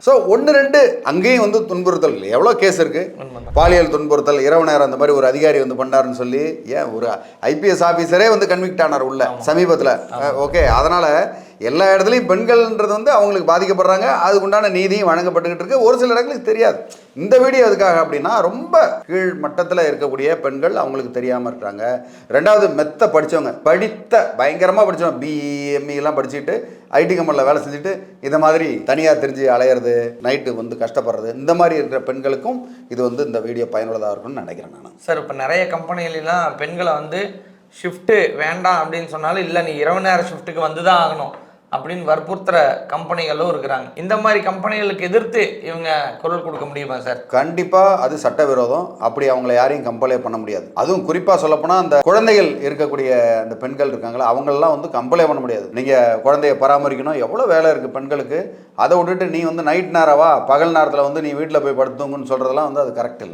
So 1-2 அங்கேயும் வந்து துன்புறுத்தல் எவ்வளோ கேஸ் இருக்கு, பாலியல் துன்புறுத்தல் இரவு நேரம் அந்த மாதிரி ஒரு அதிகாரி வந்து பண்ணாருன்னு சொல்லி ஏன் ஒரு ஐபிஎஸ் ஆஃபீஸரே வந்து கன்விக்ட் ஆனார் உள்ள சமீபத்தில். ஓகே, அதனால எல்லா இடத்துலையும் பெண்கள்ன்றது வந்து அவங்களுக்கு பாதிக்கப்படுறாங்க, அதுக்குண்டான நீதியும் வழங்கப்பட்டுக்கிட்டு இருக்கு. ஒரு சில இடங்களுக்கு தெரியாது. இந்த வீடியோ எதுக்காக அப்படின்னா ரொம்ப கீழ் மட்டத்தில் இருக்கக்கூடிய பெண்கள் அவங்களுக்கு தெரியாமல் இருக்கிறாங்க. ரெண்டாவது மெத்த படித்தவங்க, பயங்கரமாக படித்தவங்க பிஎம்இலாம் படிச்சுட்டு ஐடி கம்பெனியில் வேலை செஞ்சுட்டு இந்த மாதிரி தனியாக தெரிஞ்சு அலையிறது, நைட்டு வந்து கஷ்டப்படுறது, இந்த மாதிரி இருக்கிற பெண்களுக்கும் இது வந்து இந்த வீடியோ பயனுள்ளதாக இருக்கும்னு நினைக்கிறேன் நான். சார் இப்போ நிறைய கம்பெனிலாம் பெண்களை வந்து ஷிஃப்ட்டு வேண்டாம் அப்படின்னு சொன்னாலும் இல்லை நீ இரவு நேர ஷிஃப்ட்டுக்கு வந்து தான் ஆகணும் அப்படின்னு வற்புறுத்துற கம்பெனிகளும் இருக்கிறாங்க. இந்த மாதிரி கம்பெனிகளுக்கு எதிர்த்து இவங்க குரல் கொடுக்க முடியுமா சார்? கண்டிப்பாக அது சட்டவிரோதம். அப்படி அவங்கள யாரையும் கம்பளே பண்ண முடியாது. அதுவும் குறிப்பாக சொல்லப்போனால் அந்த குழந்தைகள் இருக்கக்கூடிய அந்த பெண்கள் இருக்காங்களா, அவங்களெல்லாம் வந்து கம்பளே பண்ண முடியாது. நீங்கள் குழந்தைய பராமரிக்கணும், எவ்வளோ வேலை இருக்குது பெண்களுக்கு, அதை விட்டுட்டு நீ வந்து நைட் நேரவா பகல் நேரத்தில் வந்து நீ வீட்டில் போய் படுத்துங்கன்னு சொல்கிறதெல்லாம் வந்து அது கரெக்ட் இல்லை.